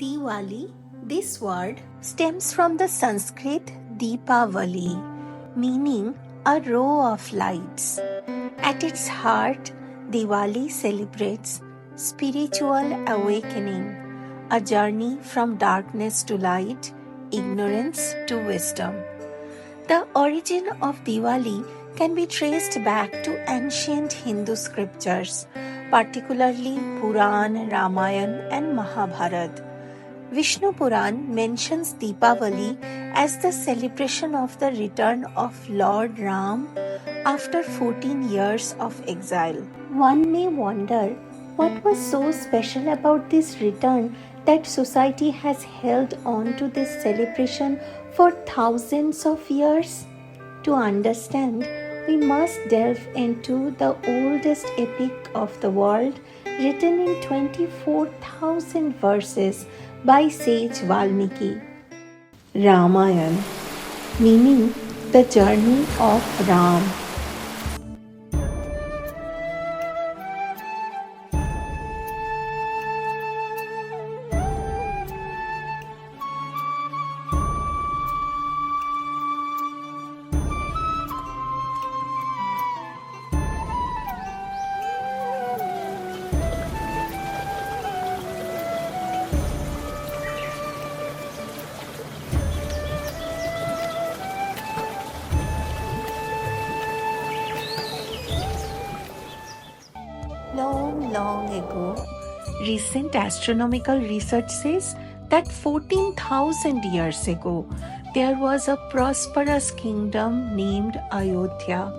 Diwali, this word stems from the Sanskrit Deepavali, meaning a row of lights. At its heart, Diwali celebrates spiritual awakening, a journey from darkness to light, ignorance to wisdom. The origin of Diwali can be traced back to ancient Hindu scriptures, particularly Puran, Ramayana, and Mahabharata. Vishnu Puran mentions Deepavali as the celebration of the return of Lord Ram after 14 years of exile. One may wonder what was so special about this return that society has held on to this celebration for thousands of years. To understand, we must delve into the oldest epic of the world, written in 24,000 verses by sage Valmiki. Ramayana, meaning the journey of Ram. Long ago, recent astronomical research says that 14,000 years ago, there was a prosperous kingdom named Ayodhya,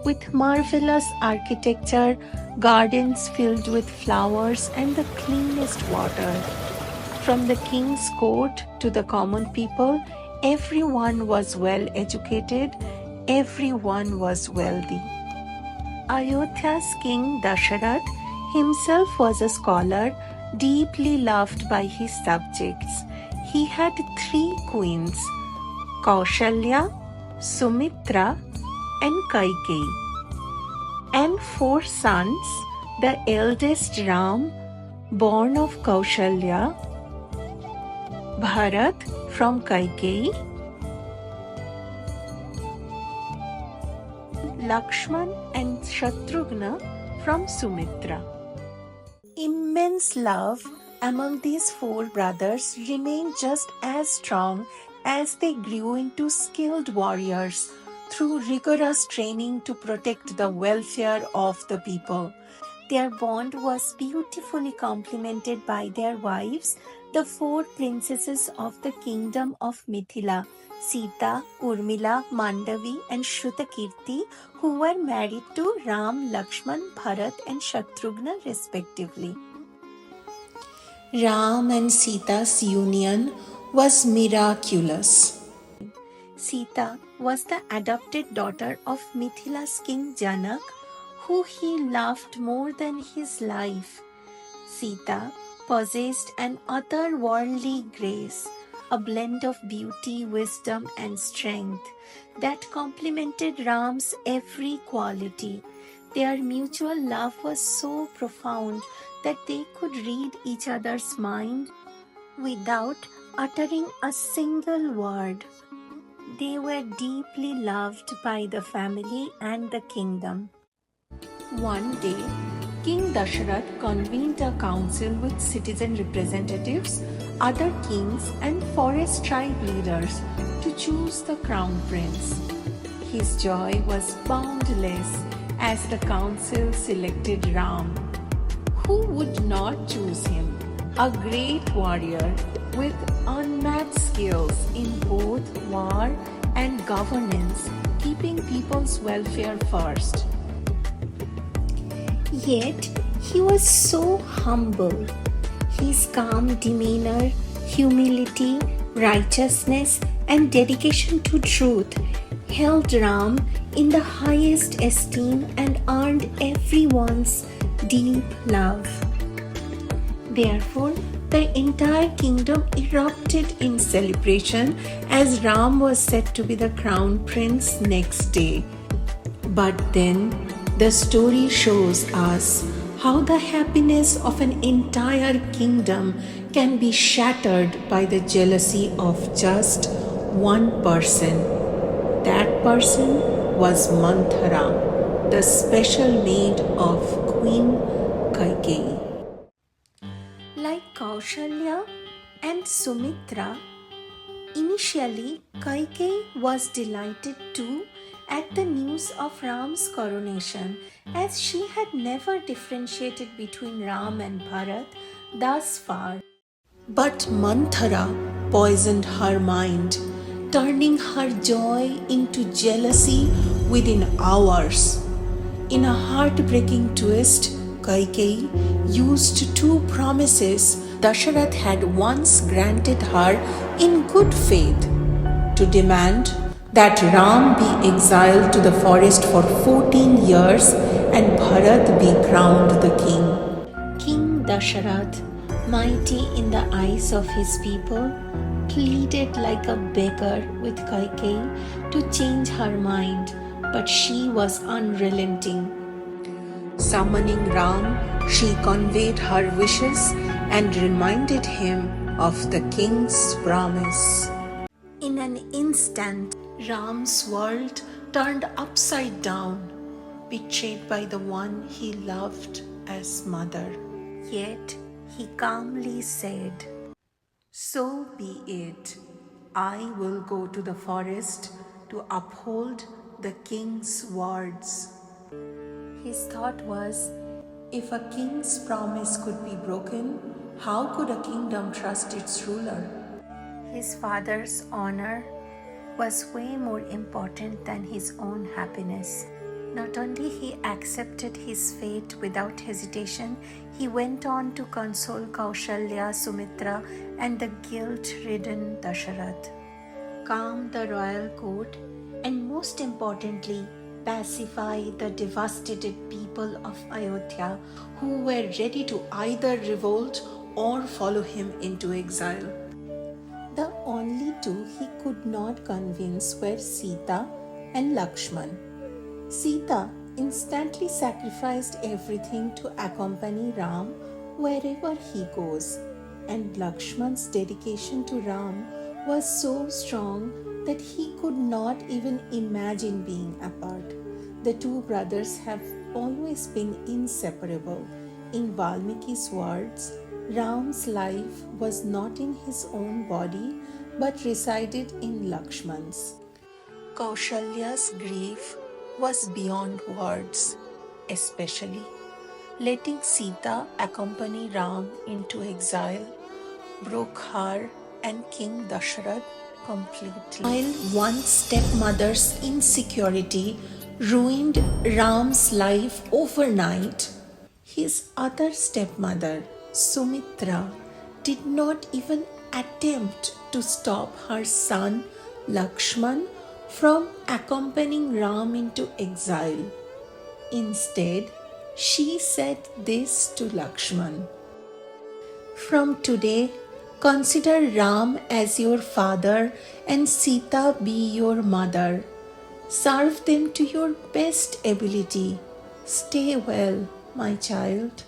with marvelous architecture, gardens filled with flowers, and the cleanest water. From the king's court to the common people, everyone was well educated, everyone was wealthy. Ayodhya's king Dasharath himself was a scholar, deeply loved by his subjects. He had 3 queens, Kaushalya, Sumitra, and Kaikeyi, and 4 sons, the eldest Ram, born of Kaushalya, Bharat from Kaikeyi, Lakshman and Shatrughna from Sumitra. Immense love among these 4 brothers remained just as strong as they grew into skilled warriors through rigorous training to protect the welfare of the people. Their bond was beautifully complemented by their wives, the 4 princesses of the kingdom of Mithila, Sita, Urmila, Mandavi, and Shrutakirti, who were married to Ram, Lakshman, Bharat, and Shatrughna respectively. Ram and Sita's union was miraculous. Sita was the adopted daughter of Mithila's king Janak, who he loved more than his life. Sita possessed an otherworldly grace, a blend of beauty, wisdom, and strength that complemented Ram's every quality. Their mutual love was so profound that they could read each other's mind without uttering a single word. They were deeply loved by the family and the kingdom. One day, King Dasharath convened a council with citizen representatives, other kings, and forest tribe leaders to choose the crown prince. His joy was boundless as the council selected Ram. Who would not choose him? A great warrior with unmatched skills in both war and governance, keeping people's welfare first. Yet, he was so humble. His calm demeanor, humility, righteousness, and dedication to truth held Ram in the highest esteem and earned everyone's deep love. Therefore, the entire kingdom erupted in celebration as Ram was set to be the crown prince next day. But then, the story shows us how the happiness of an entire kingdom can be shattered by the jealousy of just one person. That person was Manthara, the special maid of Queen Kaikeyi. Like Kaushalya and Sumitra, initially Kaikeyi was delighted too at the news of Ram's coronation, as she had never differentiated between Ram and Bharat thus far. But Manthara poisoned her mind, turning her joy into jealousy within hours. In a heartbreaking twist, Kaikeyi used two promises Dasharath had once granted her in good faith to demand that Ram be exiled to the forest for 14 years and Bharat be crowned the king. King Dasharath, mighty in the eyes of his people, pleaded like a beggar with Kaikeyi to change her mind, but she was unrelenting. Summoning Ram, she conveyed her wishes and reminded him of the king's promise. In an instant, Ram's world turned upside down, betrayed by the one he loved as mother. Yet he calmly said, "So be it. I will go to the forest to uphold the king's words." His thought was, if a king's promise could be broken, how could a kingdom trust its ruler? His father's honor was way more important than his own happiness. Not only he accepted his fate without hesitation, he went on to console Kaushalya, Sumitra, and the guilt-ridden Dasharath, calm the royal court, and most importantly, pacify the devastated people of Ayodhya who were ready to either revolt or follow him into exile. The only two he could not convince were Sita and Lakshman. Sita instantly sacrificed everything to accompany Ram wherever he goes, and Lakshman's dedication to Ram was so strong that he could not even imagine being apart. The two brothers have always been inseparable. In Valmiki's words, Ram's life was not in his own body but resided in Lakshman's. Kaushalya's grief was beyond words, especially letting Sita accompany Ram into exile broke her and King Dasharath completely. While one stepmother's insecurity ruined Ram's life overnight, his other stepmother, Sumitra, did not even attempt to stop her son Lakshman from accompanying Ram into exile. Instead, she said this to Lakshman: "From today, consider Ram as your father and Sita be your mother. Serve them to your best ability. Stay well, my child."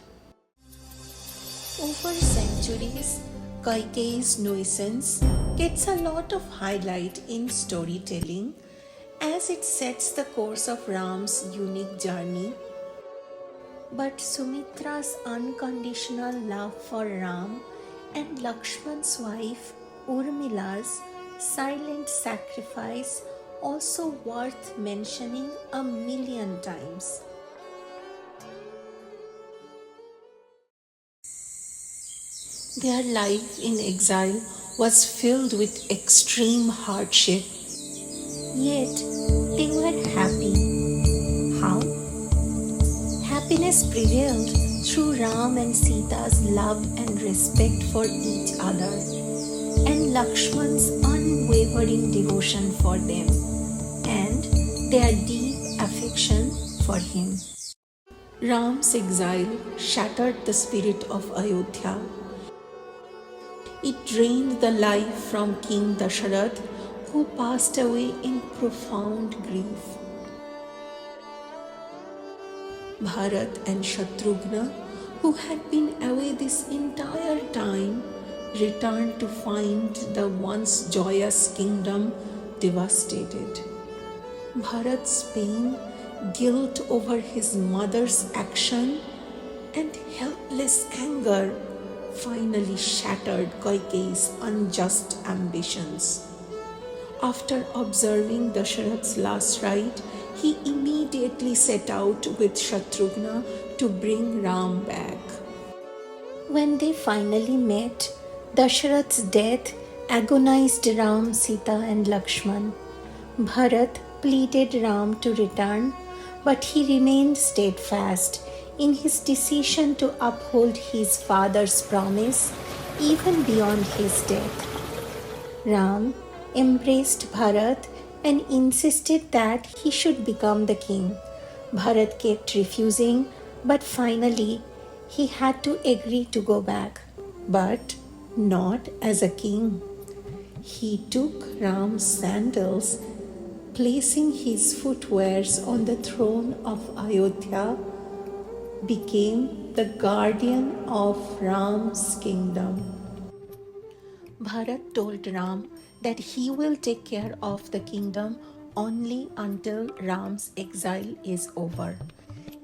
Over centuries, Kaikeyi's nuisance gets a lot of highlight in storytelling as it sets the course of Ram's unique journey. But Sumitra's unconditional love for Ram and Lakshman's wife Urmila's silent sacrifice also worth mentioning a million times. Their life in exile was filled with extreme hardship, yet they were happy. How? Happiness prevailed through Ram and Sita's love and respect for each other, and Lakshman's unwavering devotion for them, and their deep affection for him. Ram's exile shattered the spirit of Ayodhya. It drained the life from King Dasharath, who passed away in profound grief. Bharat and Shatrughna, who had been away this entire time, returned to find the once joyous kingdom devastated. Bharat's pain, guilt over his mother's action, and helpless anger finally shattered Kaikeyi's unjust ambitions. After observing Dasharath's last rite, he immediately set out with Shatrughna to bring Ram back. When they finally met, Dasharath's death agonized Ram, Sita, and Lakshman. Bharat pleaded Ram to return, but he remained steadfast in his decision to uphold his father's promise even beyond his death. Ram embraced Bharat and insisted that he should become the king. Bharat kept refusing, but finally he had to agree to go back, but not as a king. He took Ram's sandals, placing his footwears on the throne of Ayodhya, became the guardian of Ram's kingdom. Bharat told Ram that he will take care of the kingdom only until Ram's exile is over.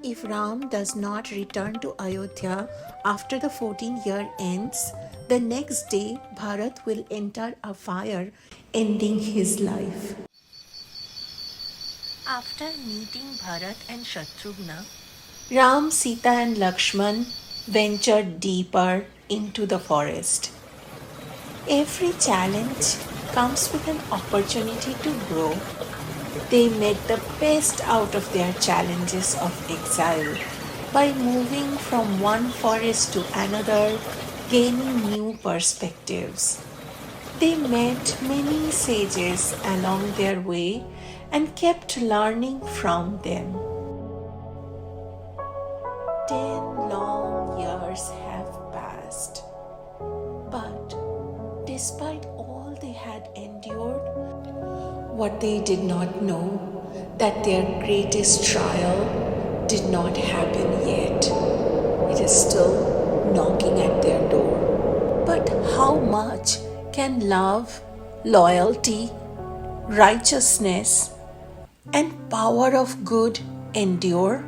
If Ram does not return to Ayodhya after the 14-year ends, the next day Bharat will enter a fire, ending his life. After meeting Bharat and Shatrughna, Ram, Sita, and Lakshman ventured deeper into the forest. Every challenge comes with an opportunity to grow. They made the best out of their challenges of exile by moving from one forest to another, gaining new perspectives. They met many sages along their way and kept learning from them. 10 long years have passed, but despite all they had endured, what they did not know that their greatest trial did not happen yet. It is still knocking at their door. But how much can love, loyalty, righteousness, and power of good endure?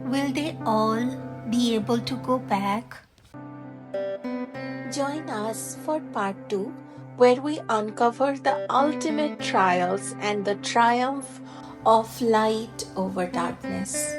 Will they all be able to go back? Join us for part 2, where we uncover the ultimate trials and the triumph of light over darkness.